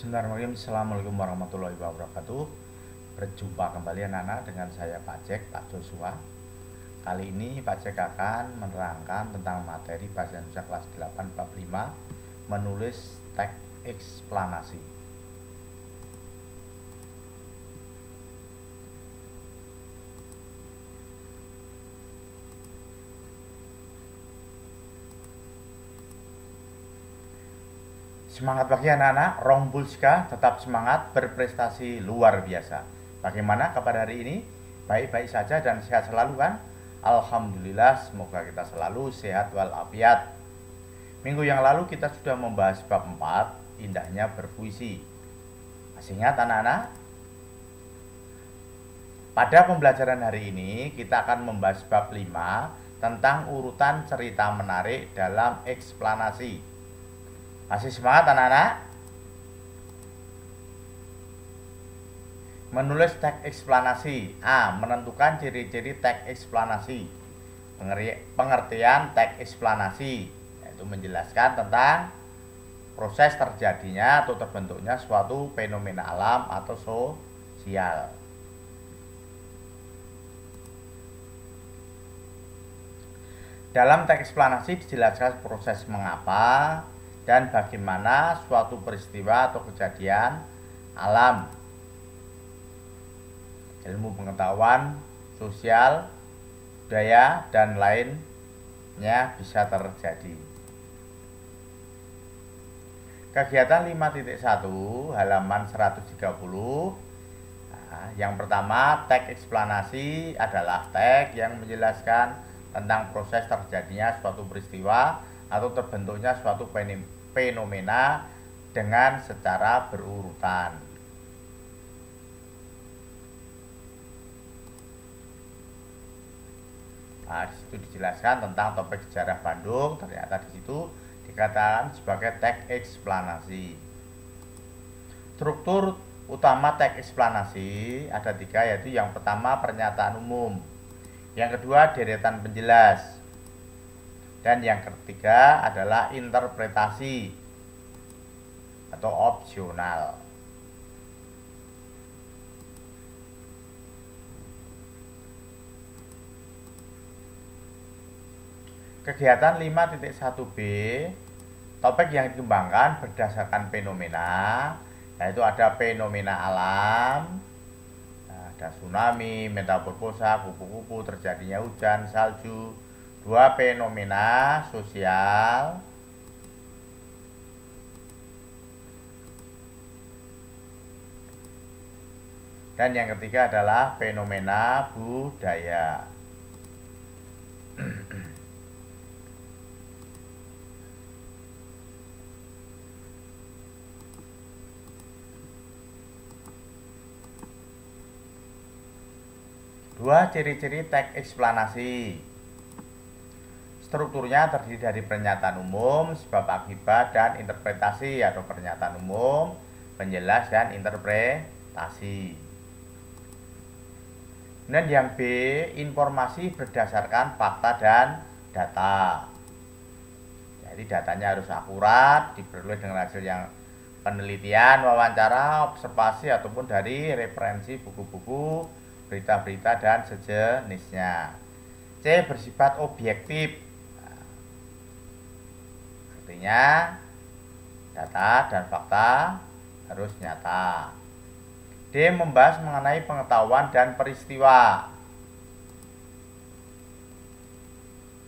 Bismillahirrahmanirrahim. Assalamualaikum warahmatullahi wabarakatuh. Berjumpa kembali anak-anak dengan saya Pak Jack, Pak Joshua. Kali ini Pak Jack akan menerangkan tentang materi bahasa Indonesia kelas 8 bab 5, menulis teks eksplanasi. Semangat pagi anak-anak, Rombulska tetap semangat, berprestasi luar biasa. Bagaimana kabar hari ini? Baik-baik saja dan sehat selalu kan? Alhamdulillah, semoga kita selalu sehat walafiat. Minggu yang lalu kita sudah membahas bab 4, indahnya berpuisi. Masih ingat anak-anak? Pada pembelajaran hari ini kita akan membahas bab 5 tentang urutan cerita menarik dalam eksplanasi. Masih semangat anak-anak? Menulis teks eksplanasi. A. Menentukan ciri-ciri teks eksplanasi. Pengertian teks eksplanasi yaitu menjelaskan tentang proses terjadinya atau terbentuknya suatu fenomena alam atau sosial. Dalam teks eksplanasi dijelaskan proses mengapa dan bagaimana suatu peristiwa atau kejadian alam, ilmu pengetahuan, sosial, budaya, dan lainnya bisa terjadi. Kegiatan 5.1 halaman 130. Yang pertama, teks eksplanasi adalah teks yang menjelaskan tentang proses terjadinya suatu peristiwa atau terbentuknya suatu fenomena dengan secara berurutan. Nah, di situ dijelaskan tentang topik sejarah Bandung, ternyata di situ dikatakan sebagai teks eksplanasi. Struktur utama teks eksplanasi ada 3, yaitu yang pertama pernyataan umum, yang kedua deretan penjelas, dan yang ketiga adalah interpretasi atau opsional. Kegiatan 5.1b, topik yang dikembangkan berdasarkan fenomena, yaitu ada fenomena alam, ada tsunami, metamorfosa, kupu-kupu, terjadinya hujan, salju. 2 fenomena sosial, dan yang ketiga adalah fenomena budaya. Dua ciri-ciri teks eksplanasi. Strukturnya terdiri dari pernyataan umum, sebab akibat, dan interpretasi atau pernyataan umum, penjelas, dan interpretasi. Kemudian yang B, informasi berdasarkan fakta dan data. Jadi datanya harus akurat, diperoleh dengan hasil yang penelitian, wawancara, observasi, ataupun dari referensi buku-buku, berita-berita, dan sejenisnya. C, bersifat objektif. Artinya data dan fakta harus nyata. D, membahas mengenai pengetahuan dan peristiwa.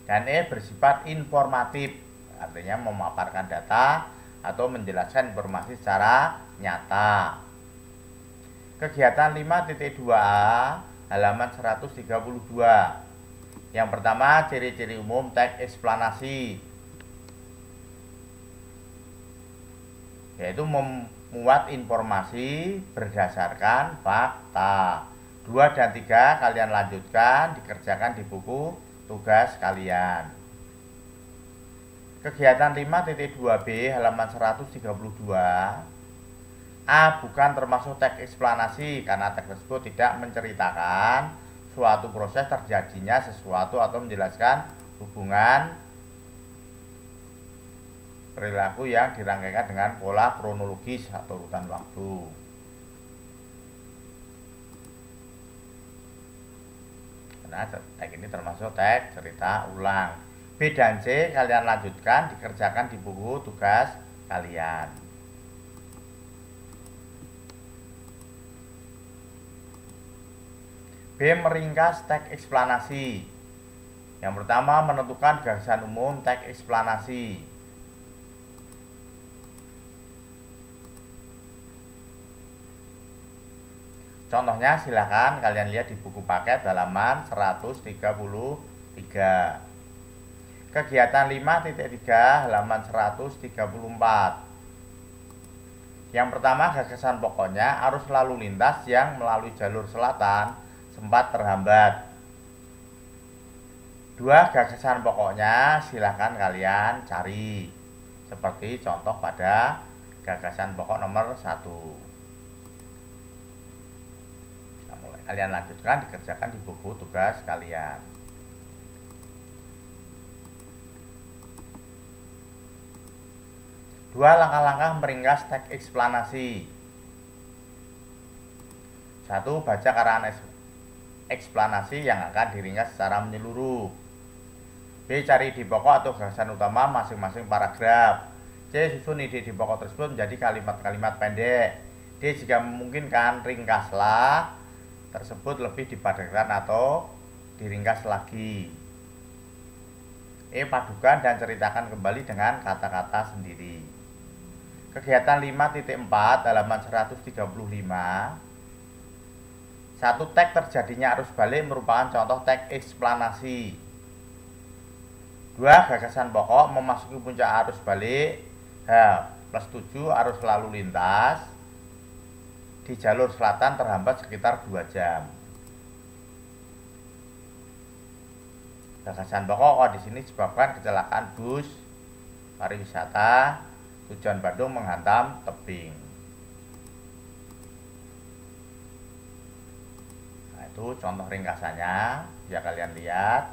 Dan E, bersifat informatif. Artinya memaparkan data atau menjelaskan informasi secara nyata. Kegiatan 5.2a halaman 132. Yang pertama, ciri-ciri umum teks eksplanasi, yaitu memuat informasi berdasarkan fakta. 2 dan 3 kalian lanjutkan, dikerjakan di buku tugas kalian. Kegiatan 5.2b halaman 132. A, bukan termasuk teks eksplanasi karena teks tersebut tidak menceritakan suatu proses terjadinya sesuatu atau menjelaskan hubungan perilaku yang dirangkaikan dengan pola kronologis atau urutan waktu. Nah, tag ini termasuk tag cerita ulang. B dan C kalian lanjutkan dikerjakan di buku tugas kalian. B. Meringkas tag eksplanasi. Yang pertama, menentukan gagasan umum tag eksplanasi. Contohnya silakan kalian lihat di buku paket halaman 133. Kegiatan 5.3 halaman 134. Yang pertama, gagasan pokoknya arus lalu lintas yang melalui jalur selatan sempat terhambat. 2. Gagasan pokoknya silahkan kalian cari seperti contoh pada gagasan pokok nomor 1. Kalian lanjutkan dikerjakan di buku tugas kalian. Dua, langkah-langkah meringkas teks eksplanasi. 1. Baca karangan eksplanasi yang akan diringkas secara menyeluruh. B. Cari di pokok atau gagasan utama masing-masing paragraf. C. Susun ide di pokok tersebut menjadi kalimat-kalimat pendek. D. Jika memungkinkan, ringkaslah tersebut lebih dipadatkan atau diringkas lagi. E. Padukan dan ceritakan kembali dengan kata-kata sendiri. Kegiatan 5.4 halaman 135. 1. Tag terjadinya arus balik merupakan contoh tag eksplanasi. 2. Gagasan pokok memasuki puncak arus balik H+7 arus lalu lintas di jalur selatan terhambat sekitar 2 jam. Gagasan pokok di sini disebabkan kecelakaan bus pariwisata tujuan Bandung menghantam tebing. Nah, itu contoh ringkasannya, ya kalian lihat.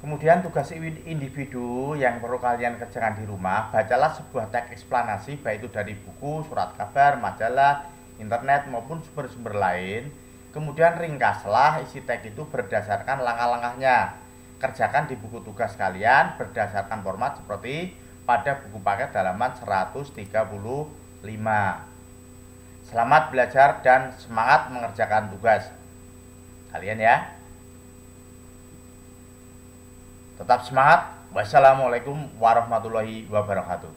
Kemudian tugas individu yang perlu kalian kerjakan di rumah, bacalah sebuah teks eksplanasi baik itu dari buku, surat kabar, majalah, internet maupun sumber-sumber lain. Kemudian ringkaslah isi teks itu berdasarkan langkah-langkahnya. Kerjakan di buku tugas kalian berdasarkan format seperti pada buku paket halaman 135. Selamat belajar dan semangat mengerjakan tugas kalian ya. Tetap semangat. Wassalamualaikum warahmatullahi wabarakatuh.